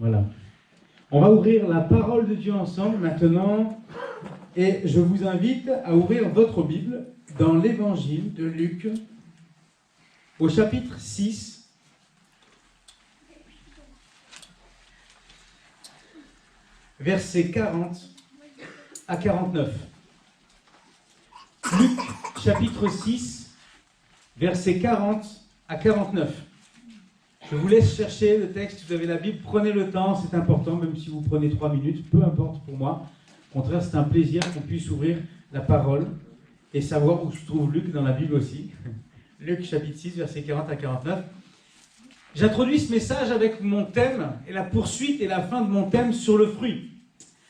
Voilà. On va ouvrir la parole de Dieu ensemble maintenant. Et je vous invite à ouvrir votre Bible dans l'évangile de Luc, au chapitre 6, versets 40 à 49. Luc, chapitre 6, versets 40 à 49. Je vous laisse chercher le texte, si vous avez la Bible, prenez le temps, c'est important, même si vous prenez 3 minutes, peu importe pour moi. Au contraire, c'est un plaisir qu'on puisse ouvrir la parole et savoir où se trouve Luc dans la Bible aussi. Luc, chapitre 6, versets 40 à 49. J'introduis ce message avec mon thème et la poursuite et la fin de mon thème sur le fruit.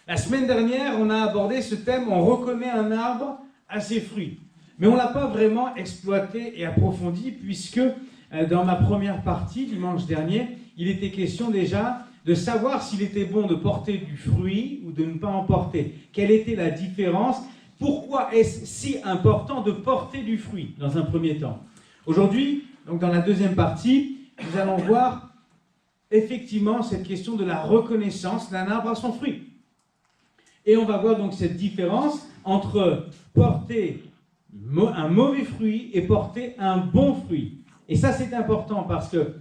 La semaine dernière, on a abordé ce thème, on reconnaît un arbre à ses fruits. Mais on ne l'a pas vraiment exploité et approfondi puisque dans ma première partie, dimanche dernier, il était question déjà de savoir s'il était bon de porter du fruit ou de ne pas en porter. Quelle était la différence? Pourquoi est-ce si important de porter du fruit dans un premier temps? Aujourd'hui, donc dans la deuxième partie, nous allons voir effectivement cette question de la reconnaissance d'un arbre à son fruit. Et on va voir donc cette différence entre porter un mauvais fruit et porter un bon fruit. Et ça, c'est important parce que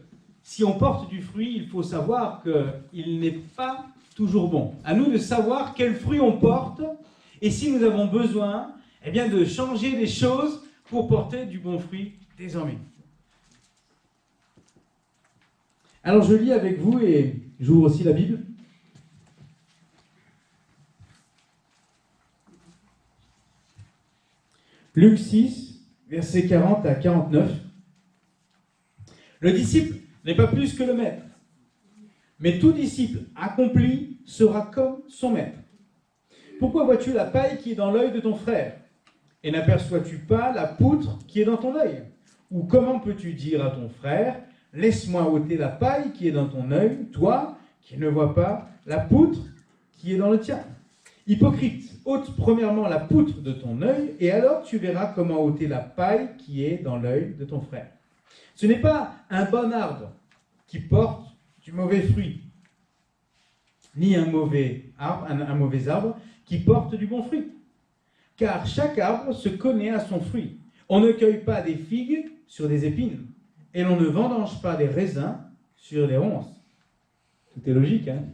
si on porte du fruit, il faut savoir qu'il n'est pas toujours bon. À nous de savoir quel fruit on porte et si nous avons besoin de changer les choses pour porter du bon fruit désormais. Alors je lis avec vous et j'ouvre aussi la Bible. Luc 6, versets 40 à 49. Le disciple n'est pas plus que le maître, mais tout disciple accompli sera comme son maître. Pourquoi vois-tu la paille qui est dans l'œil de ton frère, et n'aperçois-tu pas la poutre qui est dans ton œil? Ou comment peux-tu dire à ton frère, laisse-moi ôter la paille qui est dans ton œil, toi qui ne vois pas la poutre qui est dans le tien? Hypocrite, ôte premièrement la poutre de ton œil, et alors tu verras comment ôter la paille qui est dans l'œil de ton frère. Ce n'est pas un bon arbre qui porte du mauvais fruit, ni un mauvais arbre qui porte du bon fruit. Car chaque arbre se connaît à son fruit. On ne cueille pas des figues sur des épines, et l'on ne vendange pas des raisins sur les ronces. Tout est logique, hein?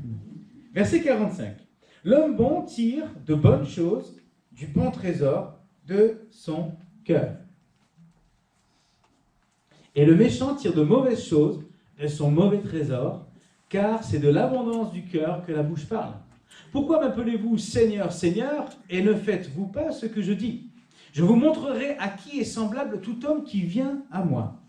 Verset 45. L'homme bon tire de bonnes choses du bon trésor de son cœur. Et le méchant tire de mauvaises choses de son mauvais trésor, car c'est de l'abondance du cœur que la bouche parle. Pourquoi m'appelez-vous Seigneur, Seigneur, et ne faites-vous pas ce que je dis? Je vous montrerai à qui est semblable tout homme qui vient à moi.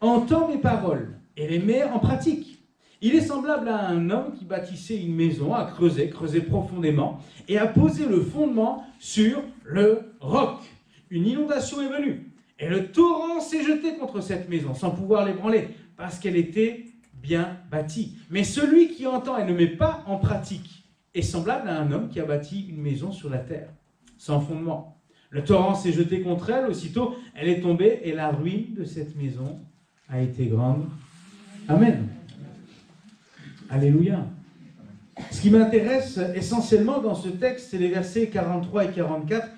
Entend mes paroles et les met en pratique. Il est semblable à un homme qui bâtissait une maison, a creusé profondément, et a posé le fondement sur le roc. Une inondation est venue. Et le torrent s'est jeté contre cette maison, sans pouvoir l'ébranler, parce qu'elle était bien bâtie. Mais celui qui entend et ne met pas en pratique est semblable à un homme qui a bâti une maison sur la terre, sans fondement. Le torrent s'est jeté contre elle, aussitôt elle est tombée, et la ruine de cette maison a été grande. Amen. Alléluia. Ce qui m'intéresse essentiellement dans ce texte, c'est les versets 43 et 44.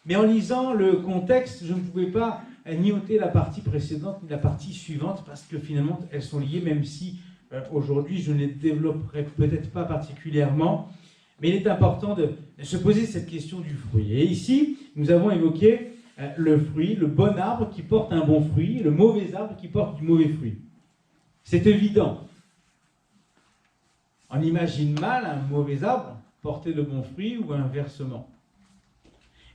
Mais en lisant le contexte, je ne pouvais pas ni ôter la partie précédente ni la partie suivante parce que finalement elles sont liées, même si aujourd'hui je ne les développerai peut-être pas particulièrement. Mais il est important de se poser cette question du fruit. Et ici, nous avons évoqué le fruit, le bon arbre qui porte un bon fruit, le mauvais arbre qui porte du mauvais fruit. C'est évident. On imagine mal un mauvais arbre porter de bons fruits ou inversement.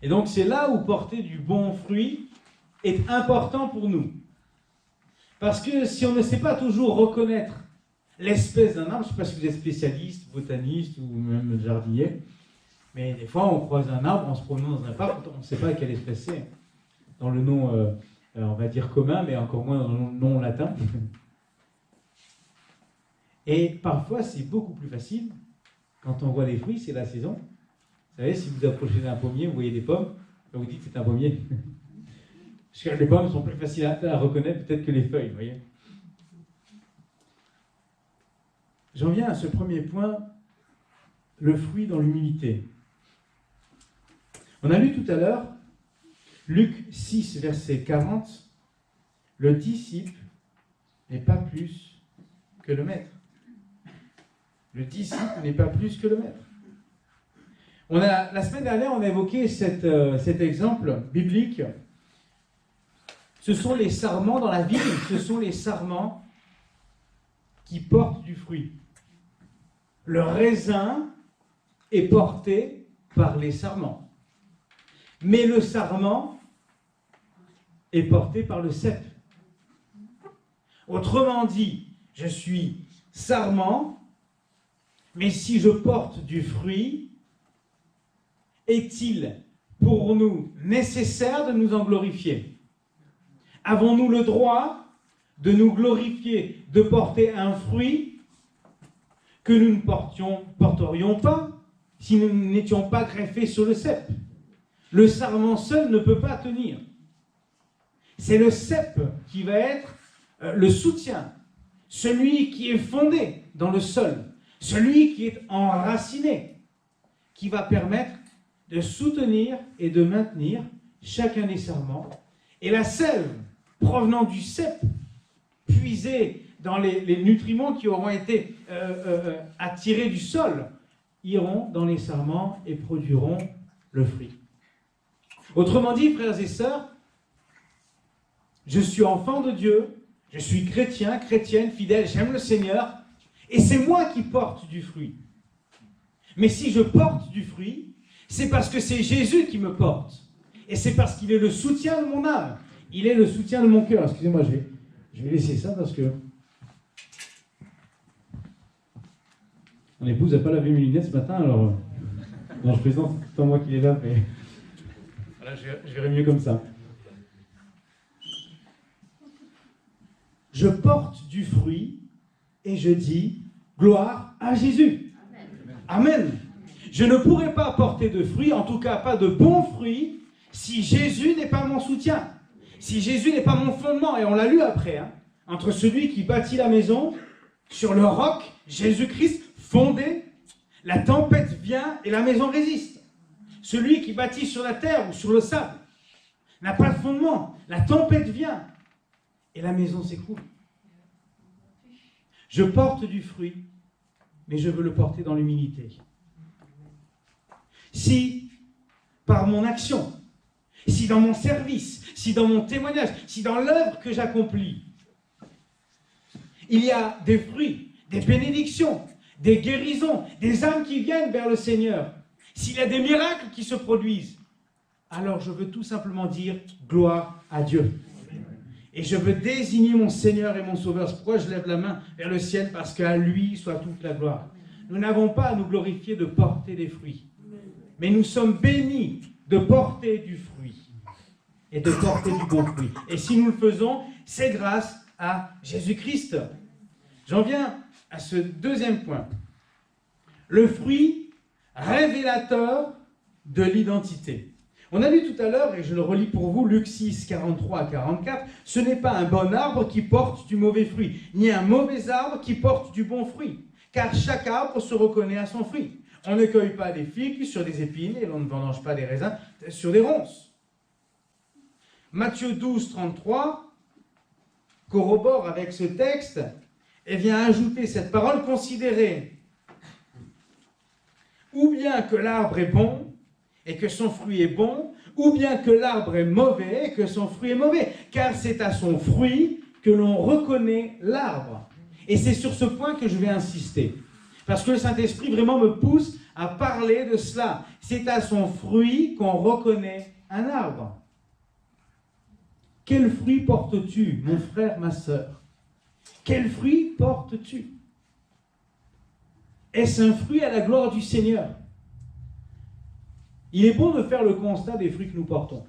Et donc c'est là où porter du bon fruit est important pour nous. Parce que si on ne sait pas toujours reconnaître l'espèce d'un arbre, je ne sais pas si vous êtes spécialiste, botaniste ou même jardinier, mais des fois on croise un arbre en se promenant dans un parc, on ne sait pas quelle espèce c'est. Dans le nom, on va dire commun, mais encore moins dans le nom latin. Et parfois c'est beaucoup plus facile, quand on voit des fruits, c'est la saison. Vous savez, si vous approchez d'un pommier, vous voyez des pommes, vous dites que c'est un pommier. Parce que les pommes sont plus faciles à reconnaître peut-être que les feuilles, vous voyez. J'en viens à ce premier point, le fruit dans l'humilité. On a lu tout à l'heure, Luc 6, verset 40, le disciple n'est pas plus que le maître. Le disciple n'est pas plus que le maître. La semaine dernière, on a évoqué cet exemple biblique. Ce sont les sarments dans la vigne, ce sont les sarments qui portent du fruit. Le raisin est porté par les sarments. Mais le sarment est porté par le cep. Autrement dit, je suis sarment, mais si je porte du fruit, est-il pour nous nécessaire de nous en glorifier? Avons-nous le droit de nous glorifier, de porter un fruit que nous ne porterions pas si nous n'étions pas greffés sur le cep? Le sarment seul ne peut pas tenir. C'est le cep qui va être le soutien, celui qui est fondé dans le sol, celui qui est enraciné, qui va permettre de soutenir et de maintenir chacun des sarments. Et la sève provenant du cep, puisée dans les nutriments qui auront été attirés du sol, iront dans les sarments et produiront le fruit. Autrement dit, frères et sœurs, je suis enfant de Dieu, je suis chrétien, chrétienne, fidèle, j'aime le Seigneur, et c'est moi qui porte du fruit. Mais si je porte du fruit, c'est parce que c'est Jésus qui me porte. Et c'est parce qu'il est le soutien de mon âme. Il est le soutien de mon cœur. Excusez-moi, je vais laisser ça parce que mon épouse n'a pas lavé mes lunettes ce matin, alors non, je plaisante, c'est pas moi qui les lave, mais voilà, je verrai mieux comme ça. Je porte du fruit et je dis gloire à Jésus. Amen. Amen. Je ne pourrai pas porter de fruits, en tout cas pas de bons fruits, si Jésus n'est pas mon soutien, si Jésus n'est pas mon fondement. Et on l'a lu après, entre celui qui bâtit la maison sur le roc, Jésus-Christ, fondé, la tempête vient et la maison résiste. Celui qui bâtit sur la terre ou sur le sable n'a pas de fondement, la tempête vient et la maison s'écroule. Je porte du fruit, mais je veux le porter dans l'humilité. Si, par mon action, si dans mon service, si dans mon témoignage, si dans l'œuvre que j'accomplis, il y a des fruits, des bénédictions, des guérisons, des âmes qui viennent vers le Seigneur, s'il y a des miracles qui se produisent, alors je veux tout simplement dire gloire à Dieu. Et je veux désigner mon Seigneur et mon Sauveur. C'est pourquoi je lève la main vers le ciel, parce qu'à lui soit toute la gloire. Nous n'avons pas à nous glorifier de porter des fruits. Mais nous sommes bénis de porter du fruit et de porter du bon fruit. Et si nous le faisons, c'est grâce à Jésus-Christ. J'en viens à ce deuxième point. Le fruit révélateur de l'identité. On a lu tout à l'heure, et je le relis pour vous, Luc 6, 43 à 44, ce n'est pas un bon arbre qui porte du mauvais fruit, ni un mauvais arbre qui porte du bon fruit, car chaque arbre se reconnaît à son fruit. On ne cueille pas des figues sur des épines et l'on ne vendange pas des raisins sur des ronces. Matthieu 12, 33 corrobore avec ce texte et vient ajouter cette parole: considérez ou bien que l'arbre est bon et que son fruit est bon, ou bien que l'arbre est mauvais et que son fruit est mauvais, car c'est à son fruit que l'on reconnaît l'arbre. Et c'est sur ce point que je vais insister. Parce que le Saint-Esprit vraiment me pousse à parler de cela. C'est à son fruit qu'on reconnaît un arbre. Quel fruit portes-tu, mon frère, ma sœur? Quel fruit portes-tu? Est-ce un fruit à la gloire du Seigneur? Il est bon de faire le constat des fruits que nous portons.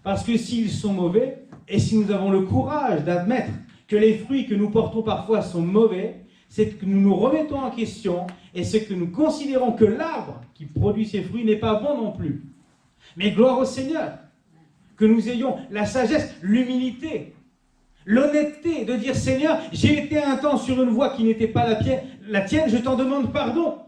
Parce que s'ils sont mauvais, et si nous avons le courage d'admettre que les fruits que nous portons parfois sont mauvais, c'est que nous nous remettons en question et c'est que nous considérons que l'arbre qui produit ces fruits n'est pas bon non plus. Mais gloire au Seigneur, que nous ayons la sagesse, l'humilité L'honnêteté de dire, Seigneur, j'ai été un temps sur une voie qui n'était pas la tienne, je t'en demande pardon.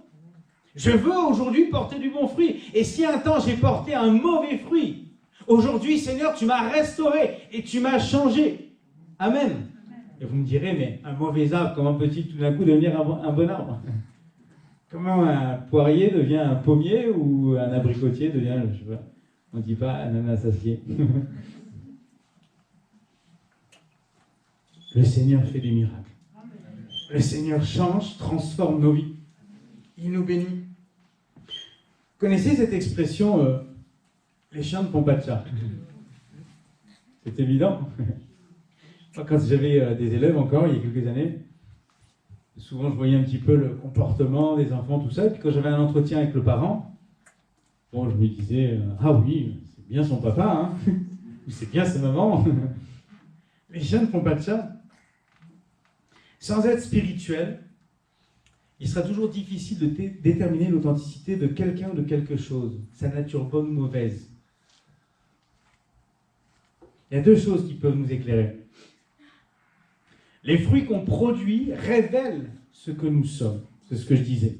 Je veux aujourd'hui porter du bon fruit. Et si un temps j'ai porté un mauvais fruit, aujourd'hui, Seigneur, tu m'as restauré et tu m'as changé. Amen. Et vous me direz, mais un mauvais arbre, comment peut-il tout d'un coup devenir un bon arbre? Comment un poirier devient un pommier ou un abricotier devient, je sais pas, on ne dit pas un ananasacier. Le Seigneur fait des miracles. Le Seigneur change, transforme nos vies. Il nous bénit. Vous connaissez cette expression, les chiens ne font pas de chat? C'est évident. Moi, quand j'avais des élèves encore, il y a quelques années, souvent je voyais un petit peu le comportement des enfants, tout ça, et puis quand j'avais un entretien avec le parent, bon, je me disais, ah oui, c'est bien son papa, hein, ou c'est bien sa maman. Les chiens ne font pas de chat. Sans être spirituel, il sera toujours difficile de déterminer l'authenticité de quelqu'un ou de quelque chose, sa nature bonne ou mauvaise. Il y a deux choses qui peuvent nous éclairer. Les fruits qu'on produit révèlent ce que nous sommes. C'est ce que je disais.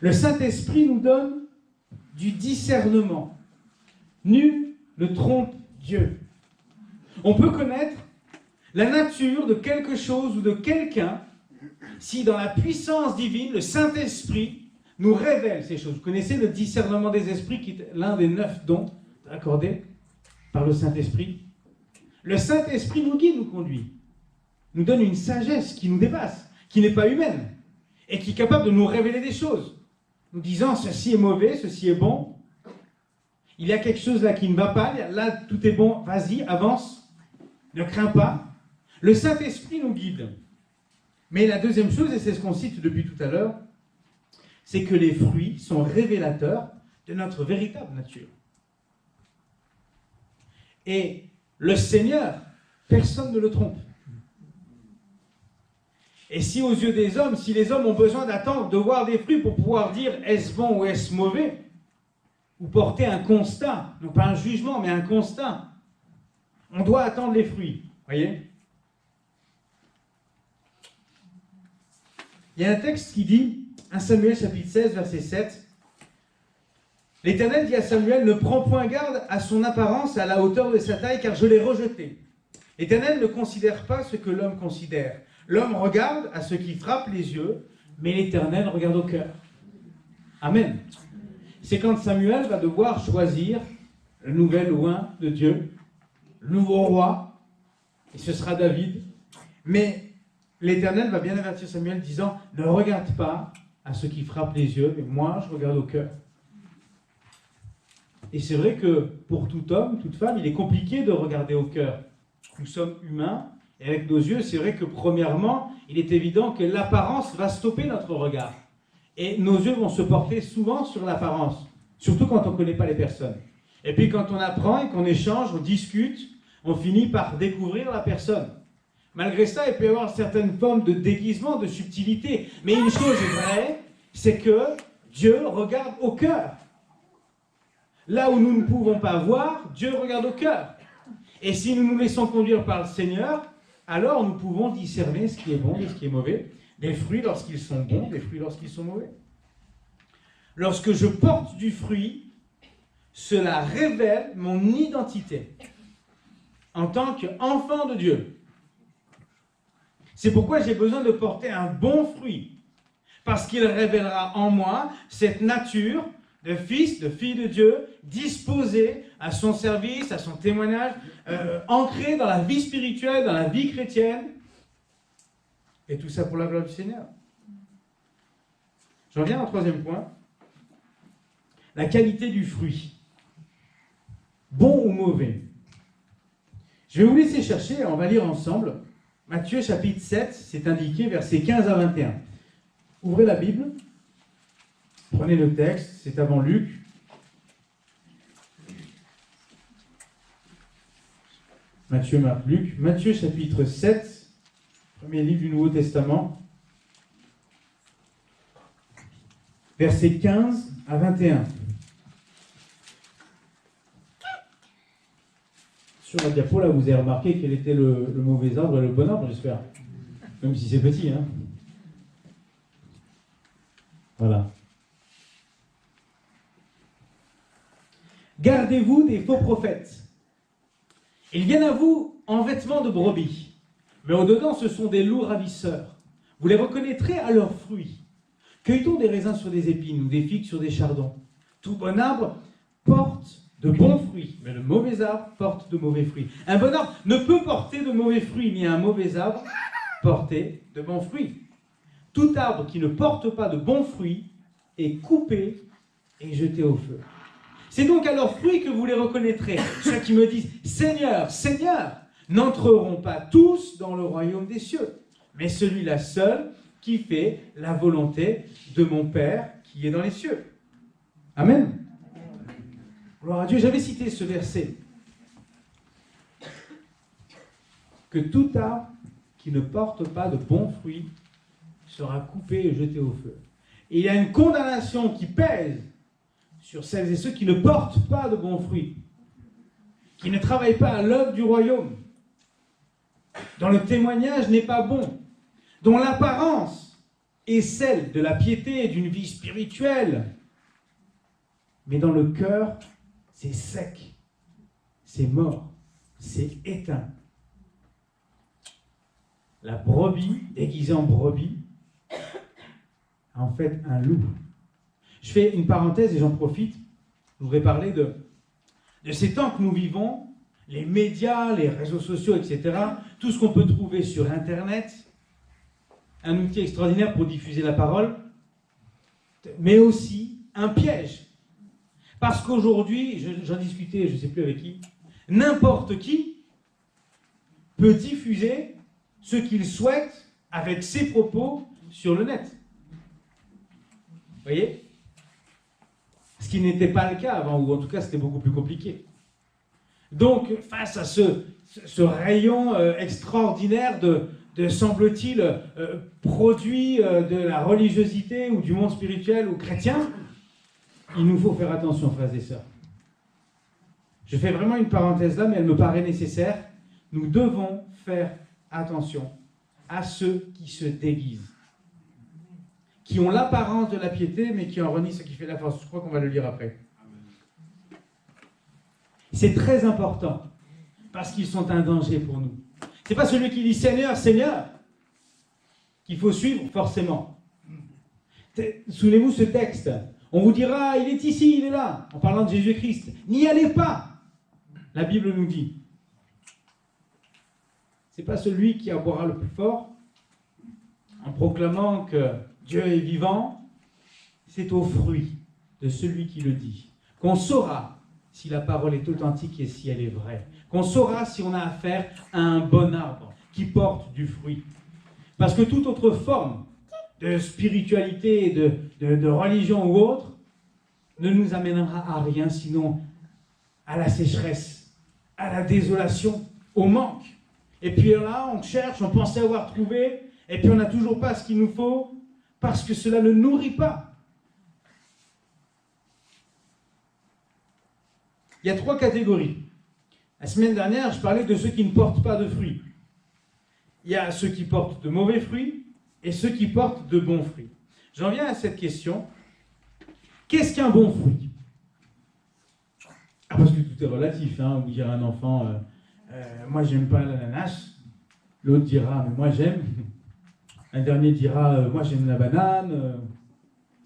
Le Saint-Esprit nous donne du discernement. Nul ne trompe Dieu. On peut connaître la nature de quelque chose ou de quelqu'un si dans la puissance divine, le Saint-Esprit nous révèle ces choses. Vous connaissez le discernement des esprits qui est l'un des 9 dons accordés par le Saint-Esprit. Le Saint-Esprit nous guide, nous conduit. Nous donne une sagesse qui nous dépasse, qui n'est pas humaine, et qui est capable de nous révéler des choses, nous disant ceci est mauvais, ceci est bon, il y a quelque chose là qui ne va pas, là tout est bon, vas-y, avance, ne crains pas. Le Saint-Esprit nous guide. Mais la deuxième chose, et c'est ce qu'on cite depuis tout à l'heure, c'est que les fruits sont révélateurs de notre véritable nature. Et le Seigneur, personne ne le trompe. Et si aux yeux des hommes, si les hommes ont besoin d'attendre, de voir des fruits pour pouvoir dire est-ce bon ou est-ce mauvais, ou porter un constat, non pas un jugement, mais un constat, on doit attendre les fruits. Voyez ? Il y a un texte qui dit, 1 Samuel chapitre 16, verset 7, l'Éternel dit à Samuel, ne prends point garde à son apparence, à la hauteur de sa taille, car je l'ai rejeté. L'Éternel ne considère pas ce que l'homme considère. L'homme regarde à ce qui frappe les yeux, mais l'Éternel regarde au cœur. Amen. C'est quand Samuel va devoir choisir le nouvel oint de Dieu, le nouveau roi, et ce sera David. Mais l'Éternel va bien avertir Samuel disant, ne regarde pas à ce qui frappe les yeux, mais moi je regarde au cœur. Et c'est vrai que pour tout homme, toute femme, il est compliqué de regarder au cœur. Nous sommes humains, et avec nos yeux, c'est vrai que premièrement, il est évident que l'apparence va stopper notre regard. Et nos yeux vont se porter souvent sur l'apparence, surtout quand on ne connaît pas les personnes. Et puis quand on apprend et qu'on échange, on discute, on finit par découvrir la personne. Malgré ça, il peut y avoir certaines formes de déguisement, de subtilité. Mais une chose est vraie, c'est que Dieu regarde au cœur. Là où nous ne pouvons pas voir, Dieu regarde au cœur. Et si nous nous laissons conduire par le Seigneur, alors nous pouvons discerner ce qui est bon et ce qui est mauvais, des fruits lorsqu'ils sont bons, des fruits lorsqu'ils sont mauvais. Lorsque je porte du fruit, cela révèle mon identité en tant qu'enfant de Dieu. C'est pourquoi j'ai besoin de porter un bon fruit, parce qu'il révélera en moi cette nature de fils, de fille de Dieu, disposé à son service, à son témoignage, ancré dans la vie spirituelle, dans la vie chrétienne, et tout ça pour la gloire du Seigneur. J'en viens au troisième point, la qualité du fruit. Bon ou mauvais? Je vais vous laisser chercher, on va lire ensemble. Matthieu chapitre 7, c'est indiqué, versets 15 à 21. Ouvrez la Bible. Prenez le texte, c'est avant Luc. Matthieu, Marc, Luc. Matthieu chapitre 7, premier livre du Nouveau Testament, versets 15 à 21. Sur la diapo, là, vous avez remarqué quel était le mauvais arbre et le bon arbre, j'espère. Même si c'est petit, hein. Voilà. Gardez-vous des faux prophètes. Ils viennent à vous en vêtements de brebis, mais au-dedans, ce sont des loups ravisseurs. Vous les reconnaîtrez à leurs fruits. Cueille-t-on des raisins sur des épines ou des figues sur des chardons? Tout bon arbre porte de bons fruits, mais le mauvais arbre porte de mauvais fruits. Un bon arbre ne peut porter de mauvais fruits, ni un mauvais arbre porter de bons fruits. Tout arbre qui ne porte pas de bons fruits est coupé et jeté au feu. C'est donc à leurs fruits que vous les reconnaîtrez. Ceux qui me disent « Seigneur, Seigneur » n'entreront pas tous dans le royaume des cieux, mais celui-là seul qui fait la volonté de mon Père qui est dans les cieux. Amen. Gloire à Dieu. J'avais cité ce verset. Que tout arbre qui ne porte pas de bons fruits sera coupé et jeté au feu. Et il y a une condamnation qui pèse sur celles et ceux qui ne portent pas de bons fruits, qui ne travaillent pas à l'œuvre du royaume, dont le témoignage n'est pas bon, dont l'apparence est celle de la piété et d'une vie spirituelle, mais dans le cœur, c'est sec, c'est mort, c'est éteint. La brebis, déguisée en brebis, a en fait un loup. Je fais une parenthèse et j'en profite. Je voudrais parler de ces temps que nous vivons, les médias, les réseaux sociaux, etc. Tout ce qu'on peut trouver sur Internet, un outil extraordinaire pour diffuser la parole, mais aussi un piège. Parce qu'aujourd'hui, j'en discutais, je ne sais plus avec qui, n'importe qui peut diffuser ce qu'il souhaite avec ses propos sur le net. Vous voyez ? Ce qui n'était pas le cas avant, ou en tout cas c'était beaucoup plus compliqué. Donc, face à ce rayon extraordinaire de semble-t-il, produits de la religiosité ou du monde spirituel ou chrétien, il nous faut faire attention, frères et sœurs. Je fais vraiment une parenthèse là, mais elle me paraît nécessaire. Nous devons faire attention à ceux qui se déguisent, qui ont l'apparence de la piété, mais qui en renient ce qui fait la force. Je crois qu'on va le lire après. C'est très important, parce qu'ils sont un danger pour nous. Ce n'est pas celui qui dit « Seigneur, Seigneur » qu'il faut suivre forcément. Souvenez-vous ce texte. On vous dira « Il est ici, il est là », en parlant de Jésus-Christ. N'y allez pas, la Bible nous dit. Ce n'est pas celui qui aboiera le plus fort, en proclamant que Dieu est vivant, c'est au fruit de celui qui le dit qu'on saura si la parole est authentique et si elle est vraie. Qu'on saura si on a affaire à un bon arbre qui porte du fruit. Parce que toute autre forme de spiritualité, de religion ou autre, ne nous amènera à rien sinon à la sécheresse, à la désolation, au manque. Et puis là, on cherche, on pensait avoir trouvé, et puis on n'a toujours pas ce qu'il nous faut, parce que cela ne nourrit pas. Il y a 3 catégories. La semaine dernière, je parlais de ceux qui ne portent pas de fruits. Il y a ceux qui portent de mauvais fruits et ceux qui portent de bons fruits. J'en viens à cette question. Qu'est-ce qu'un bon fruit? Parce que tout est relatif. Hein. Vous direz à un enfant, moi j'aime pas l'ananas. L'autre dira, mais moi j'aime. Un dernier dira, moi j'aime la banane.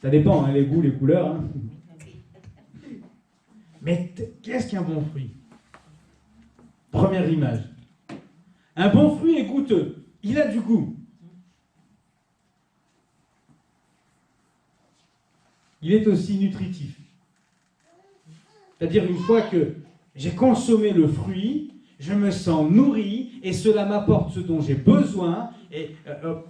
Ça dépend, hein, les goûts, les couleurs. Hein. Mais qu'est-ce qu'un bon fruit? Première image. Un bon fruit est goûteux. Il a du goût. Il est aussi nutritif. C'est-à-dire, une fois que j'ai consommé le fruit, je me sens nourri et cela m'apporte ce dont j'ai besoin. Et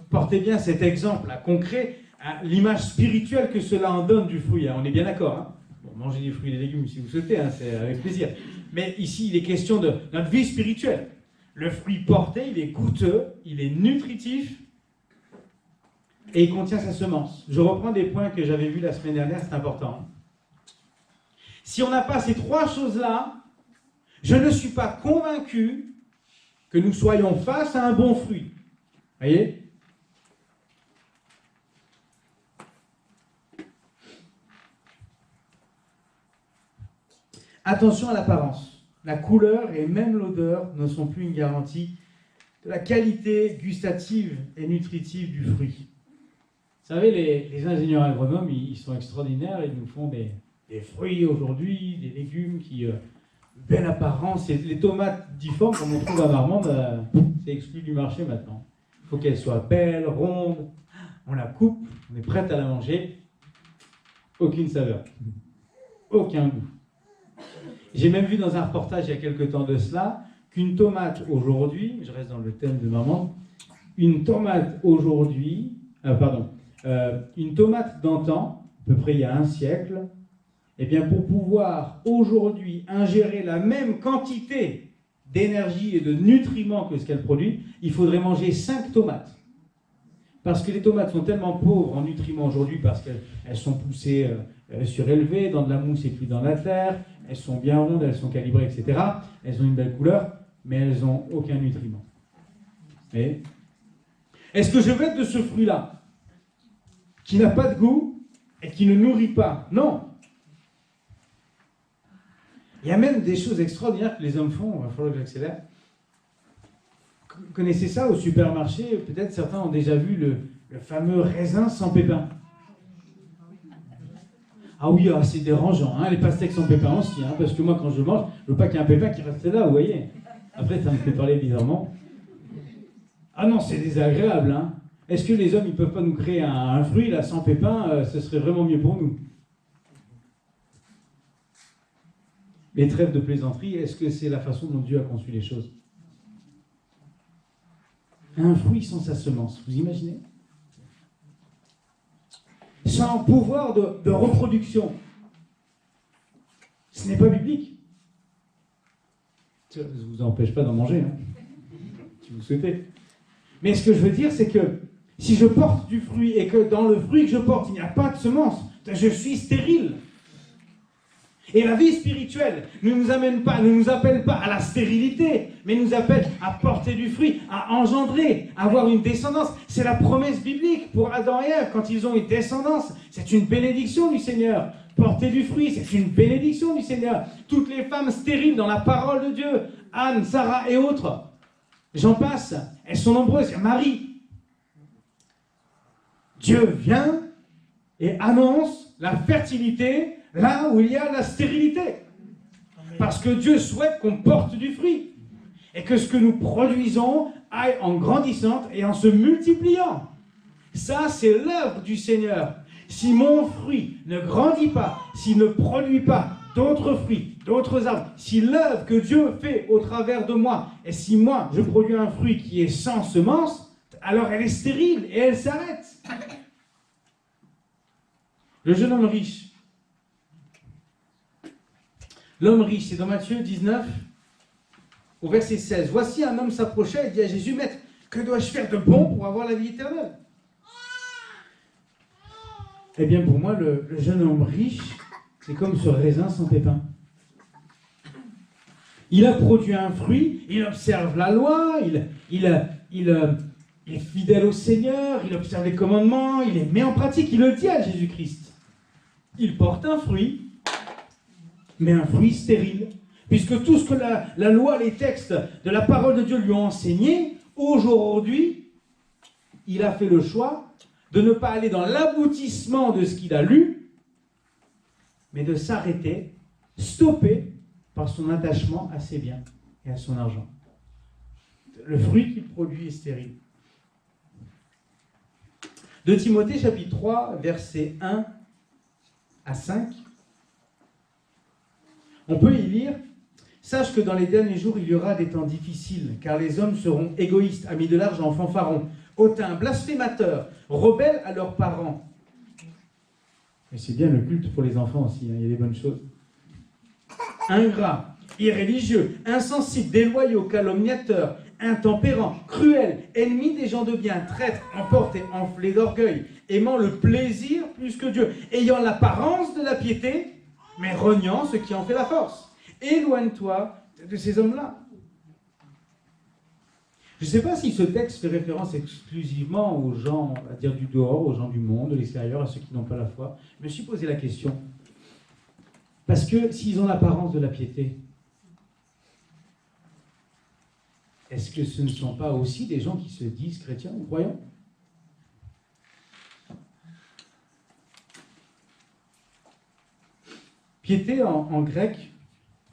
portez bien cet exemple concret, l'image spirituelle que cela en donne du fruit. Hein. On est bien d'accord. Hein. Bon, mangez des fruits et des légumes si vous souhaitez, hein, c'est avec plaisir. Mais ici, il est question de notre vie spirituelle. Le fruit porté, il est goûteux, il est nutritif et il contient sa semence. Je reprends des points que j'avais vus la semaine dernière, c'est important. Si on n'a pas ces 3 choses-là, Je ne suis pas convaincu que nous soyons face à un bon fruit. Voyez ? Attention à l'apparence. La couleur et même l'odeur ne sont plus une garantie de la qualité gustative et nutritive du fruit. Vous savez, les ingénieurs agronomes, ils sont extraordinaires, ils nous font des fruits aujourd'hui, des légumes qui belle apparence. Et les tomates difformes, comme on trouve à Marmande, c'est exclu du marché maintenant. Il faut qu'elles soient belles, rondes. On la coupe, on est prête à la manger. Aucune saveur, aucun goût. J'ai même vu dans un reportage il y a quelque temps de cela qu'une tomate aujourd'hui, je reste dans le thème de Marmande, une tomate aujourd'hui, une tomate d'antan, à peu près il y a un siècle, eh bien pour pouvoir aujourd'hui ingérer la même quantité d'énergie et de nutriments que ce qu'elle produit, il faudrait manger 5 tomates. Parce que les tomates sont tellement pauvres en nutriments aujourd'hui, parce qu'elles sont poussées surélevées, dans de la mousse et puis dans la terre, elles sont bien rondes, elles sont calibrées, etc. Elles ont une belle couleur, mais elles n'ont aucun nutriment. Et est-ce que je vais être de ce fruit-là, qui n'a pas de goût et qui ne nourrit pas? Non. Il y a même des choses extraordinaires que les hommes font, il va falloir que j'accélère. Vous connaissez ça au supermarché? Peut-être certains ont déjà vu le fameux raisin sans pépins. Ah oui, c'est dérangeant, hein, les pastèques sans pépins aussi, hein, parce que moi quand je mange, je ne veux pas qu'il y ait un pépin qui reste là, vous voyez. Après, ça me fait parler bizarrement. Ah non, c'est désagréable, hein. Est-ce que les hommes, ils ne peuvent pas nous créer un fruit, là, sans pépins, ce serait vraiment mieux pour nous? Les trêves de plaisanterie, est-ce que c'est la façon dont Dieu a conçu les choses? Un fruit sans sa semence, vous imaginez? Sans pouvoir de reproduction. Ce n'est pas biblique. Ça ne vous empêche pas d'en manger, hein, si vous souhaitez. Mais ce que je veux dire, c'est que si je porte du fruit et que dans le fruit que je porte, il n'y a pas de semence, je suis stérile. Et la vie spirituelle ne nous appelle pas à la stérilité, mais nous appelle à porter du fruit, à engendrer, à avoir une descendance. C'est la promesse biblique pour Adam et Ève. Quand ils ont une descendance, c'est une bénédiction du Seigneur. Porter du fruit, c'est une bénédiction du Seigneur. Toutes les femmes stériles dans la parole de Dieu, Anne, Sarah et autres, j'en passe, elles sont nombreuses. Il y a Marie. Dieu vient et annonce la fertilité là où il y a la stérilité. Parce que Dieu souhaite qu'on porte du fruit. Et que ce que nous produisons aille en grandissant et en se multipliant. Ça, c'est l'œuvre du Seigneur. Si mon fruit ne grandit pas, s'il ne produit pas d'autres fruits, d'autres arbres, si l'œuvre que Dieu fait au travers de moi, et si moi, je produis un fruit qui est sans semence, alors elle est stérile et elle s'arrête. Le jeune homme riche. L'homme riche, c'est dans Matthieu 19, au verset 16. « Voici un homme s'approchait et dit à Jésus, « Maître, que dois-je faire de bon pour avoir la vie éternelle ?» Eh bien, pour moi, le jeune homme riche, c'est comme ce raisin sans pépins. Il a produit un fruit, il observe la loi, il est fidèle au Seigneur, il observe les commandements, il les met en pratique, il le dit à Jésus-Christ. Il porte un fruit, mais un fruit stérile. Puisque tout ce que la loi, les textes de la parole de Dieu lui ont enseigné, aujourd'hui, il a fait le choix de ne pas aller dans l'aboutissement de ce qu'il a lu, mais de s'arrêter, stopper par son attachement à ses biens et à son argent. Le fruit qu'il produit est stérile. De Timothée, chapitre 3, versets 1 à 5, on peut y lire « Sache que dans les derniers jours, il y aura des temps difficiles, car les hommes seront égoïstes, amis de l'argent, fanfarons, hautains, blasphémateurs, rebelles à leurs parents. » Et c'est bien le culte pour les enfants aussi, hein, il y a des bonnes choses. « Ingrats, irréligieux, insensibles, déloyaux, calomniateurs, intempérants, cruels, ennemis des gens de bien, traîtres, emportés, enflés d'orgueil, aimant le plaisir plus que Dieu, ayant l'apparence de la piété, mais reniant ce qui en fait la force. Éloigne-toi de ces hommes-là. Je ne sais pas si ce texte fait référence exclusivement aux gens, à dire du dehors, aux gens du monde, de l'extérieur, à ceux qui n'ont pas la foi. Je me suis posé la question. Parce que s'ils ont l'apparence de la piété, est-ce que ce ne sont pas aussi des gens qui se disent chrétiens ou croyants? Piété en grec,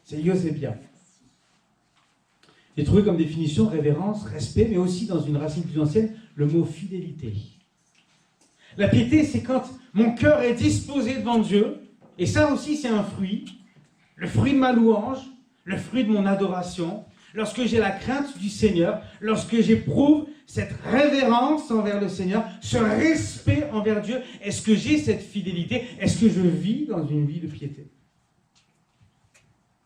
c'est iosébia. J'ai trouvé comme définition révérence, respect, mais aussi dans une racine plus ancienne, le mot fidélité. La piété, c'est quand mon cœur est disposé devant Dieu, et ça aussi c'est un fruit, le fruit de ma louange, le fruit de mon adoration, lorsque j'ai la crainte du Seigneur, lorsque j'éprouve cette révérence envers le Seigneur, ce respect envers Dieu, est-ce que j'ai cette fidélité? Est-ce que je vis dans une vie de piété?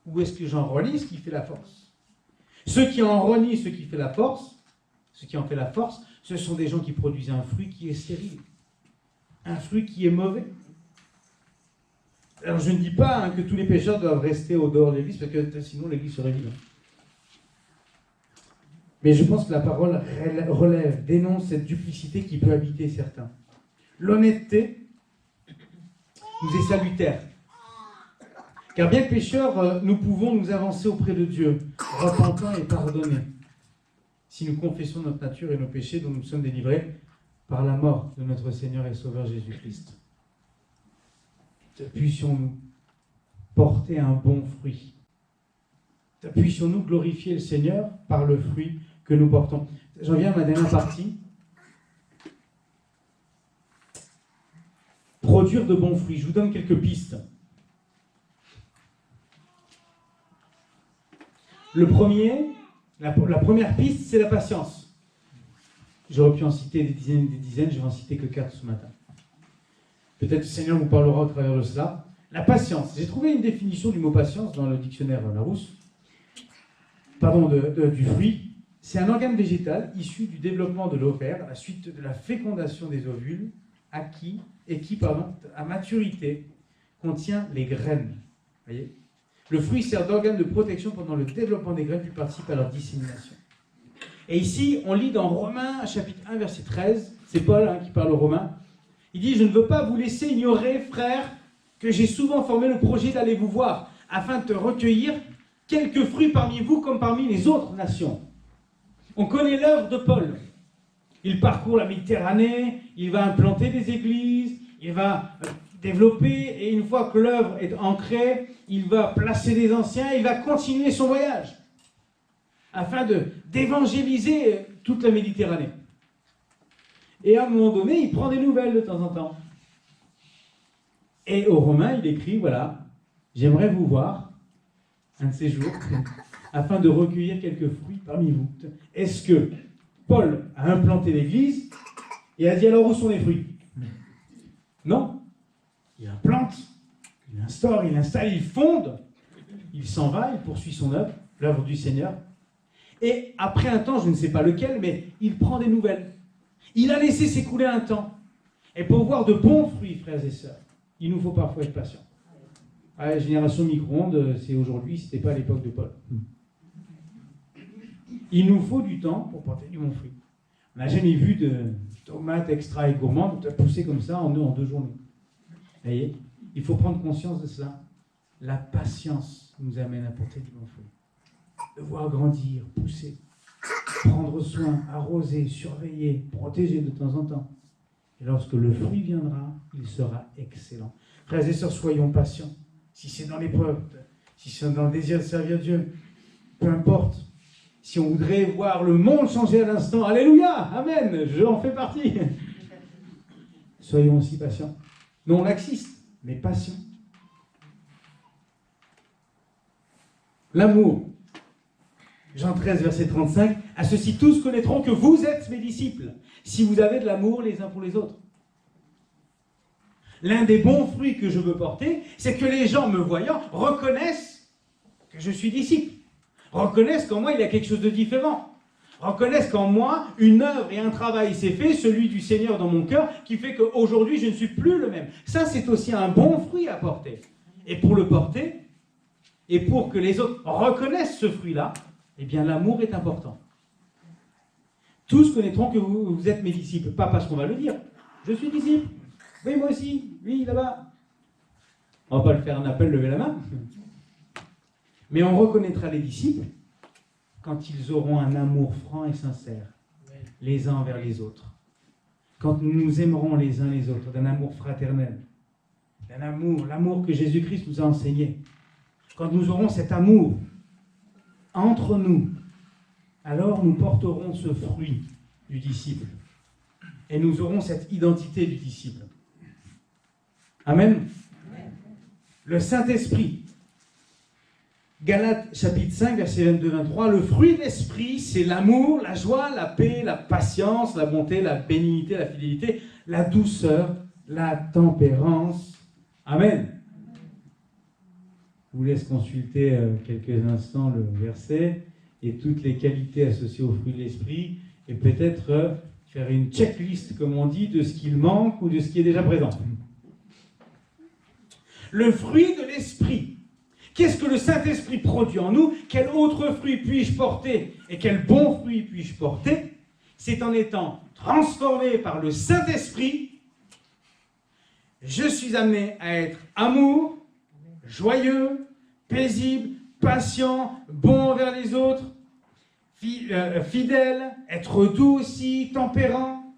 Ou est-ce que j'en relie ce qui fait la force? Ceux qui en renient ce qui fait la force, ce qui en fait la force, ce sont des gens qui produisent un fruit qui est stérile, un fruit qui est mauvais. Alors je ne dis pas que tous les pécheurs doivent rester au dehors de l'église, parce que sinon l'église serait vide. Mais je pense que la parole relève, dénonce cette duplicité qui peut habiter certains. L'honnêteté nous est salutaire. Car bien que pécheurs, nous pouvons nous avancer auprès de Dieu, repentants et pardonnés, si nous confessons notre nature et nos péchés dont nous sommes délivrés par la mort de notre Seigneur et Sauveur Jésus-Christ. Puissions-nous porter un bon fruit. Puissions-nous glorifier le Seigneur par le fruit que nous portons. J'en viens à ma dernière partie. Produire de bons fruits. Je vous donne quelques pistes. La première piste, c'est la patience. J'aurais pu en citer des dizaines, je vais en citer que 4 ce matin. Peut-être que le Seigneur vous parlera au travers de cela. La patience. J'ai trouvé une définition du mot patience dans le dictionnaire Larousse. Du fruit. C'est un organe végétal issu du développement de l'ovaire à la suite de la fécondation des ovules qui, à maturité, contient les graines. Voyez ? Le fruit sert d'organe de protection pendant le développement des graines, puis participe à leur dissémination. Et ici, on lit dans Romains, chapitre 1, verset 13, c'est Paul qui parle aux Romains, il dit « Je ne veux pas vous laisser ignorer, frères, que j'ai souvent formé le projet d'aller vous voir, afin de recueillir quelques fruits parmi vous comme parmi les autres nations. » On connaît l'œuvre de Paul. Il parcourt la Méditerranée, il va implanter des églises, il va développer, et une fois que l'œuvre est ancrée, il va placer des anciens, il va continuer son voyage, afin d'évangéliser toute la Méditerranée. Et à un moment donné, il prend des nouvelles de temps en temps. Et aux Romains, il écrit, voilà, j'aimerais vous voir, un de ces jours, afin de recueillir quelques fruits parmi vous. Est-ce que Paul a implanté l'église et a dit alors où sont les fruits? Non. Il implante, il instaure, il installe, il fonde, il s'en va, il poursuit son œuvre, l'œuvre du Seigneur. Et après un temps, je ne sais pas lequel, mais il prend des nouvelles. Il a laissé s'écouler un temps. Et pour voir de bons fruits, frères et sœurs, il nous faut parfois être patient. La génération micro-ondes, c'est aujourd'hui, ce n'était pas à l'époque de Paul. Il nous faut du temps pour porter du bon fruit. On n'a jamais vu de tomates extra et gourmandes pousser comme ça en 2 journées. Vous voyez, il faut prendre conscience de cela. La patience nous amène à porter du bon fruit. De voir grandir, pousser, prendre soin, arroser, surveiller, protéger de temps en temps. Et lorsque le fruit viendra, il sera excellent. Frères et sœurs, soyons patients. Si c'est dans l'épreuve, si c'est dans le désir de servir Dieu, peu importe. Si on voudrait voir le monde changer à l'instant, alléluia, amen, j'en fais partie. Soyons aussi patients. Non laxistes, mais patients. L'amour. Jean 13, verset 35. À ceux-ci tous connaîtront que vous êtes mes disciples, si vous avez de l'amour les uns pour les autres. L'un des bons fruits que je veux porter, c'est que les gens me voyant reconnaissent que je suis disciple. Reconnaissent qu'en moi il y a quelque chose de différent. Reconnaissent qu'en moi une œuvre et un travail s'est fait, celui du Seigneur dans mon cœur, qui fait qu'aujourd'hui je ne suis plus le même. Ça c'est aussi un bon fruit à porter. Et pour le porter, et pour que les autres reconnaissent ce fruit-là, eh bien l'amour est important. Tous connaîtront que vous êtes mes disciples, pas parce qu'on va le dire. Je suis disciple. Oui, moi aussi. Oui, là-bas. On ne va pas le faire un appel, lever la main. Mais on reconnaîtra les disciples quand ils auront un amour franc et sincère, les uns envers les autres. Quand nous nous aimerons les uns les autres, d'un amour fraternel, d'un amour, l'amour que Jésus-Christ nous a enseigné. Quand nous aurons cet amour entre nous, alors nous porterons ce fruit du disciple. Et nous aurons cette identité du disciple. Amen. Le Saint-Esprit. Galates chapitre 5, verset 22-23. Le fruit de l'Esprit, c'est l'amour, la joie, la paix, la patience, la bonté, la bénignité, la fidélité, la douceur, la tempérance. Amen. Je vous laisse consulter quelques instants le verset et toutes les qualités associées au fruit de l'Esprit et peut-être faire une checklist, comme on dit, de ce qu'il manque ou de ce qui est déjà présent. Le fruit de l'Esprit. Qu'est-ce que le Saint-Esprit produit en nous? Quel autre fruit puis-je porter? Et quel bon fruit puis-je porter? C'est en étant transformé par le Saint-Esprit, je suis amené à être amour, joyeux, paisible, patient, bon envers les autres, fidèle, être doux aussi, tempérant.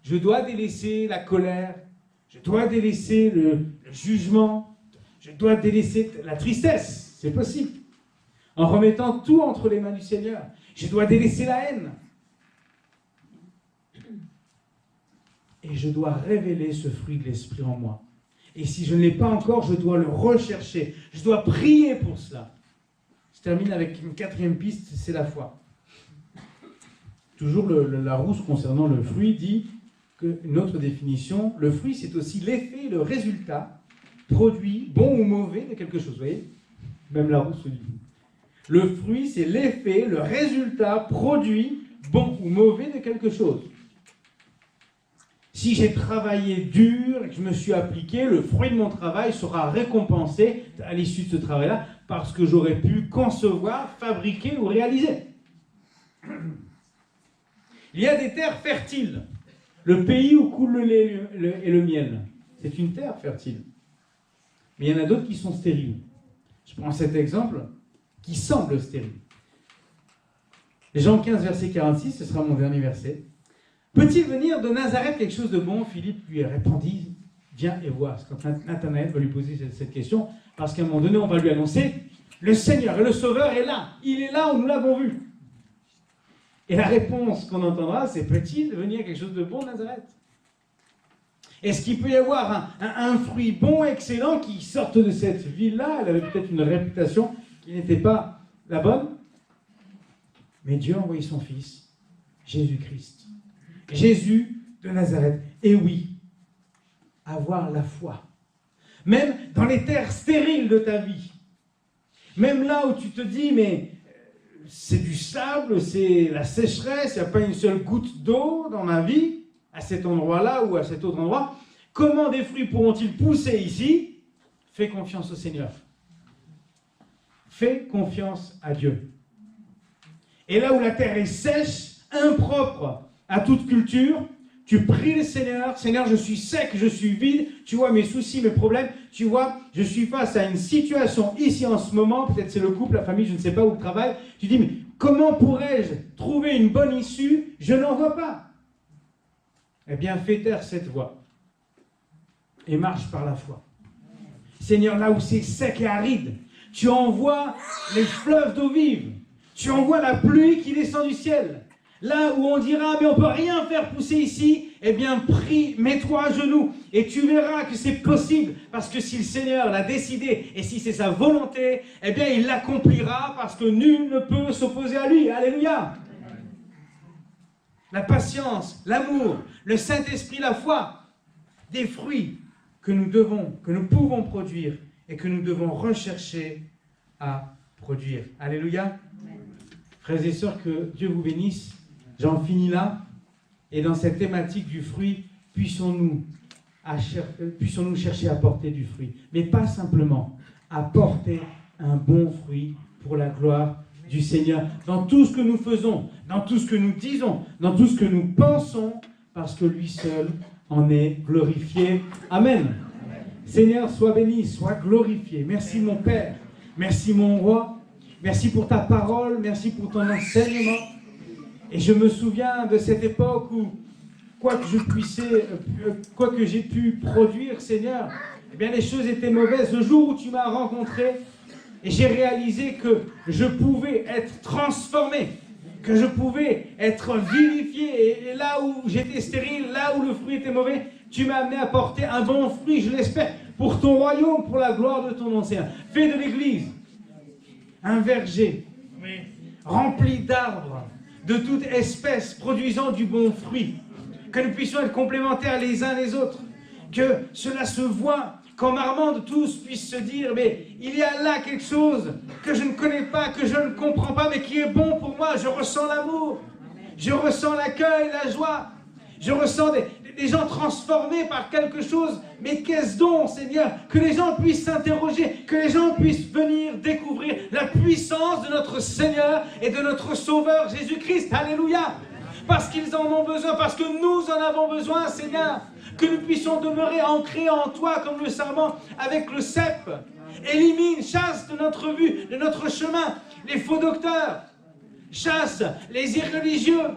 Je dois délaisser la colère, je dois délaisser le jugement, je dois délaisser la tristesse, c'est possible. En remettant tout entre les mains du Seigneur, je dois délaisser la haine. Et je dois révéler ce fruit de l'Esprit en moi. Et si je ne l'ai pas encore, je dois le rechercher. Je dois prier pour cela. Je termine avec une quatrième piste, c'est la foi. Toujours la Rousse concernant le fruit dit qu'une autre définition, le fruit c'est aussi l'effet, le résultat, produit, bon ou mauvais de quelque chose. Vous voyez? Même la Rousse le dit. Le fruit c'est l'effet, le résultat, produit, bon ou mauvais de quelque chose. Si j'ai travaillé dur et que je me suis appliqué, le fruit de mon travail sera récompensé à l'issue de ce travail-là parce que j'aurais pu concevoir, fabriquer ou réaliser. Il y a des terres fertiles. Le pays où coule le lait et le miel, c'est une terre fertile. Mais il y en a d'autres qui sont stériles. Je prends cet exemple qui semble stérile. Jean 15, verset 46, ce sera mon dernier verset. Peut-il venir de Nazareth quelque chose de bon? Philippe lui répondit, viens et vois. Quand Nathanaël va lui poser cette question, parce qu'à un moment donné, on va lui annoncer, le Seigneur et le Sauveur est là. Il est là où nous l'avons vu. Et la réponse qu'on entendra, c'est, peut-il venir quelque chose de bon de Nazareth? Est-ce qu'il peut y avoir un fruit bon, excellent, qui sorte de cette ville-là? Elle avait peut-être une réputation qui n'était pas la bonne. Mais Dieu a envoyé son Fils, Jésus-Christ. Jésus de Nazareth. Et oui, avoir la foi. Même dans les terres stériles de ta vie. Même là où tu te dis, mais c'est du sable, c'est la sécheresse, il n'y a pas une seule goutte d'eau dans ma vie, à cet endroit-là ou à cet autre endroit. Comment des fruits pourront-ils pousser ici? Fais confiance au Seigneur. Fais confiance à Dieu. Et là où la terre est sèche, impropre à toute culture, tu pries le Seigneur. Seigneur, je suis sec, je suis vide. Tu vois mes soucis, mes problèmes. Tu vois, je suis face à une situation ici en ce moment. Peut-être c'est le couple, la famille, je ne sais pas, ou le travail. Tu dis, mais comment pourrais-je trouver une bonne issue? Je n'en vois pas. Eh bien, fais taire cette voix et marche par la foi. Seigneur, là où c'est sec et aride, tu envoies les fleuves d'eau vive. Tu envoies la pluie qui descend du ciel. Là où on dira, mais on ne peut rien faire pousser ici, eh bien, prie, mets-toi à genoux, et tu verras que c'est possible, parce que si le Seigneur l'a décidé, et si c'est sa volonté, eh bien, il l'accomplira, parce que nul ne peut s'opposer à lui. Alléluia! La patience, l'amour, le Saint-Esprit, la foi, des fruits que nous pouvons produire, et que nous devons rechercher à produire. Alléluia! Frères et sœurs, que Dieu vous bénisse. J'en finis là. Et dans cette thématique du fruit, puissons-nous chercher à porter du fruit. Mais pas simplement à porter un bon fruit pour la gloire du Seigneur. Dans tout ce que nous faisons, dans tout ce que nous disons, dans tout ce que nous pensons, parce que lui seul en est glorifié. Amen. Seigneur, sois béni, sois glorifié. Merci mon Père, merci mon Roi, merci pour ta parole, merci pour ton enseignement. Et je me souviens de cette époque où, quoi que j'ai pu produire, Seigneur, eh bien les choses étaient mauvaises. Le jour où tu m'as rencontré, et j'ai réalisé que je pouvais être transformé, que je pouvais être vivifié. Et là où j'étais stérile, là où le fruit était mauvais, tu m'as amené à porter un bon fruit, je l'espère, pour ton royaume, pour la gloire de ton nom, Seigneur. Fais de l'Église un verger rempli d'arbres, de toute espèce, produisant du bon fruit. Que nous puissions être complémentaires les uns les autres. Que cela se voit, qu'en Marmande, tous puissent se dire, mais il y a là quelque chose que je ne connais pas, que je ne comprends pas, mais qui est bon pour moi. Je ressens l'amour, je ressens l'accueil, la joie. Je ressens des gens transformés par quelque chose. Mais qu'est-ce donc, Seigneur? Que les gens puissent s'interroger, que les gens puissent venir découvrir la puissance de notre Seigneur et de notre Sauveur Jésus-Christ. Alléluia! Parce qu'ils en ont besoin, parce que nous en avons besoin, Seigneur. Que nous puissions demeurer ancrés en toi, comme le serment avec le cep. Élimine, chasse de notre vue, de notre chemin, les faux docteurs. Chasse les irreligieux.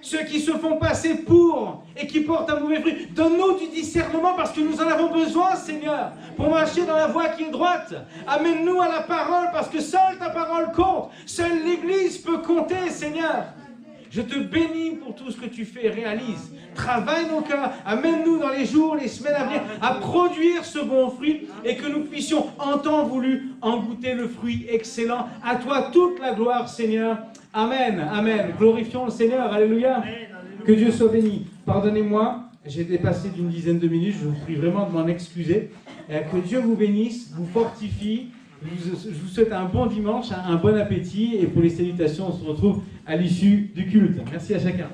Ceux qui se font passer pour et qui portent un mauvais fruit. Donne-nous du discernement parce que nous en avons besoin, Seigneur, pour marcher dans la voie qui est droite. Amène-nous à la parole parce que seule ta parole compte. Seule l'Église peut compter, Seigneur. Je te bénis pour tout ce que tu fais et réalises. Travaille nos cœurs. Amène-nous dans les jours, les semaines à venir à produire ce bon fruit et que nous puissions, en temps voulu, en goûter le fruit excellent. À toi toute la gloire, Seigneur. Amen, amen. Glorifions le Seigneur, alléluia. Que Dieu soit béni. Pardonnez-moi, j'ai dépassé d'une dizaine de minutes, je vous prie vraiment de m'en excuser. Que Dieu vous bénisse, vous fortifie. Je vous souhaite un bon dimanche, un bon appétit. Et pour les salutations, on se retrouve à l'issue du culte. Merci à chacun.